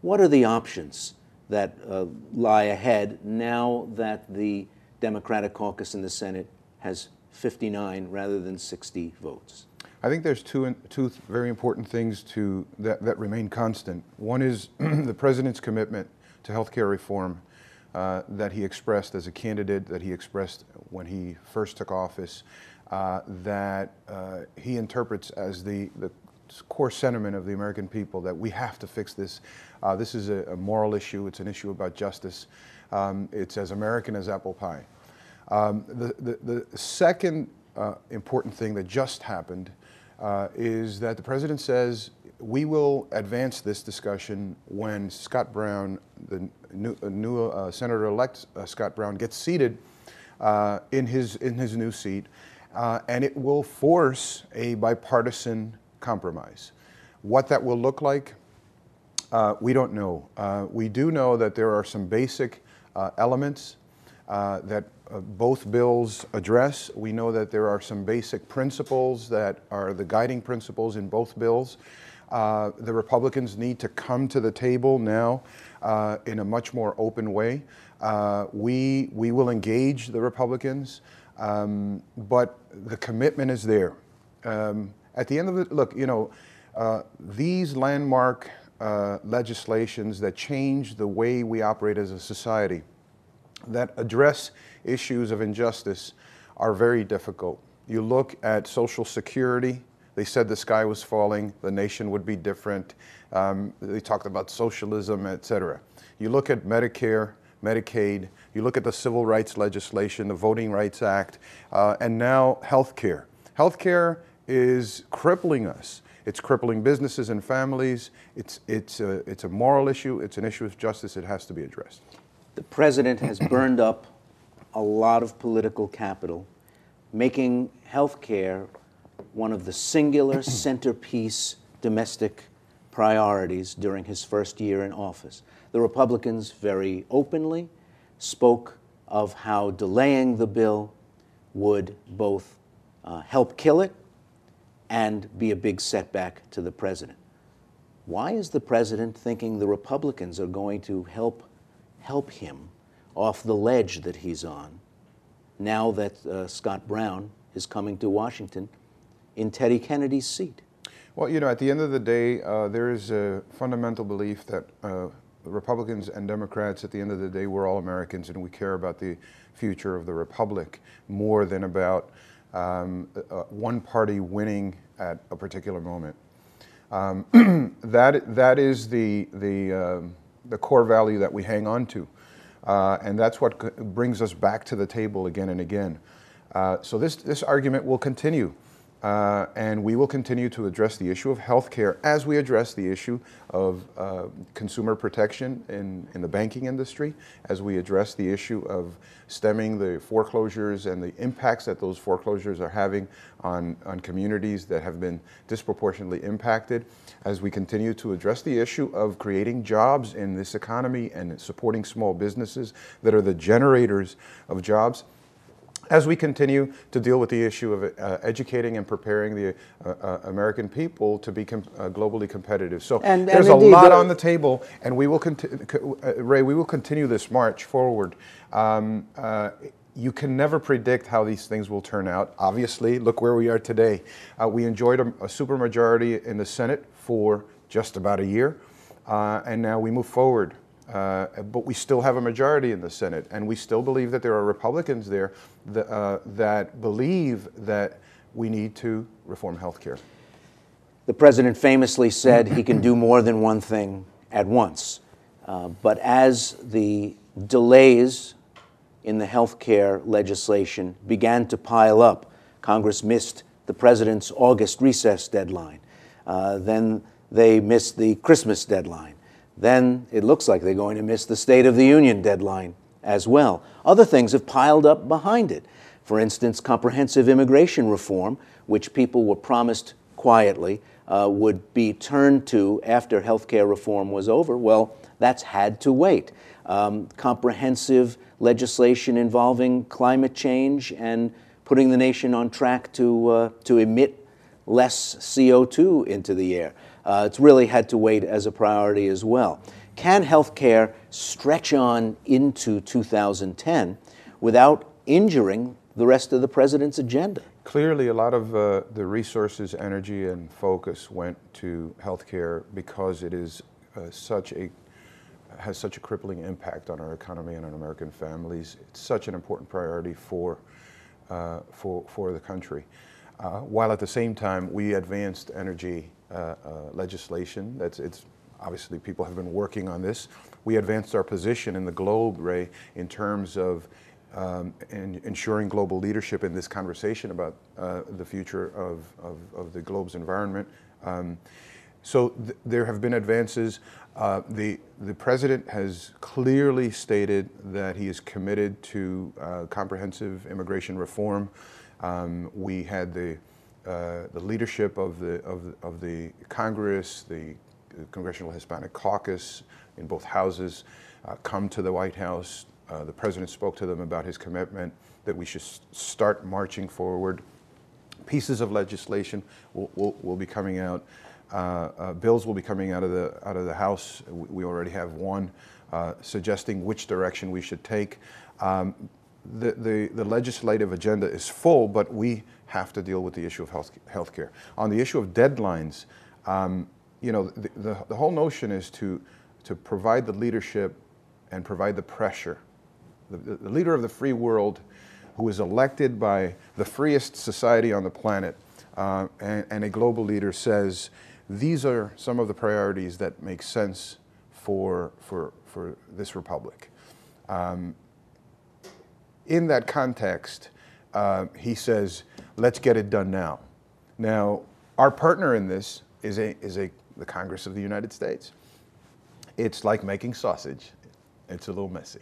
What are the options that lie ahead now that the Democratic caucus in the Senate has 59 rather than 60 votes? I think there's two very important things that remain constant. One is the president's commitment to health care reform that he expressed as a candidate, that he expressed when he first took office, that he interprets as the core sentiment of the American people, that we have to fix this. This is a moral issue. It's an issue about justice. It's as American as apple pie. The second important thing that just happened is that the president says we will advance this discussion when Scott Brown, the new Senator-elect Scott Brown, gets seated in his new seat, and it will force a bipartisan compromise. What that will look like, we don't know. We do know that there are some basic elements that both bills address. We know that there are some basic principles that are the guiding principles in both bills. The Republicans need to come to the table now in a much more open way. We will engage the Republicans, but the commitment is there. At the end of it, look, you know, these landmark legislations that change the way we operate as a society, that address issues of injustice, are very difficult. You look at Social Security. They said the sky was falling, the nation would be different. They talked about socialism, et cetera. You look at Medicare, Medicaid, you look at the civil rights legislation, the Voting Rights Act, and now health care. Health care is crippling us. It's crippling businesses and families. It's a moral issue. It's an issue of justice. It has to be addressed. The president has burned up a lot of political capital, making health care one of the singular centerpiece domestic priorities during his first year in office. The Republicans very openly spoke of how delaying the bill would both help kill it and be a big setback to the president. Why is the president thinking the Republicans are going to help him off the ledge that he's on now that Scott Brown is coming to Washington in Teddy Kennedy's seat? Well, you know, at the end of the day, there is a fundamental belief that Republicans and Democrats, at the end of the day, we're all Americans and we care about the future of the Republic more than about one party winning at a particular moment. That is the core value that we hang on to. And that's what brings us back to the table again and again. So this argument will continue. And we will continue to address the issue of health care as we address the issue of consumer protection in the banking industry, as we address the issue of stemming the foreclosures and the impacts that those foreclosures are having on communities that have been disproportionately impacted, as we continue to address the issue of creating jobs in this economy and supporting small businesses that are the generators of jobs, as we continue to deal with the issue of educating and preparing the American people to be globally competitive. So there's a lot on the table, and we will Ray, we will continue this march forward. You can never predict how these things will turn out. Obviously, look where we are today. We enjoyed a supermajority in the Senate for just about a year, and now we move forward. But we still have a majority in the Senate, and we still believe that there are Republicans there that believe that we need to reform health care. The president famously said he can do more than one thing at once. But as the delays in the health care legislation began to pile up, Congress missed the president's August recess deadline. Then they missed the Christmas deadline. Then it looks like they're going to miss the State of the Union deadline as well. Other things have piled up behind it. For instance, comprehensive immigration reform, which people were promised quietly would be turned to after health care reform was over. Well, that's had to wait. Comprehensive legislation involving climate change and putting the nation on track to emit less CO2 into the air. It's really had to wait as a priority as well. Can health care stretch on into 2010 without injuring the rest of the president's agenda? Clearly, a lot of the resources, energy, and focus went to healthcare because it is has such a crippling impact on our economy and on American families. It's such an important priority for the country. While at the same time we advanced energy legislation. It's obviously people have been working on this. We advanced our position in the globe, Ray, in terms of ensuring global leadership in this conversation about the future of the globe's environment. So there have been advances. The president has clearly stated that he is committed to comprehensive immigration reform. We had the leadership of the Congress, the Congressional Hispanic Caucus in both houses come to the White House. The president spoke to them about his commitment that we should start marching forward. Pieces of legislation will be coming out. Bills will be coming out of the House. We already have one suggesting which direction we should take. The legislative agenda is full, but we have to deal with the issue of health care. On the issue of deadlines, you know, the whole notion is to provide the leadership and provide the pressure. The leader of the free world, who is elected by the freest society on the planet, and a global leader says, these are some of the priorities that make sense for this republic. In that context, he says, let's get it done now. Now, our partner in this is the Congress of the United States. It's like making sausage. It's a little messy.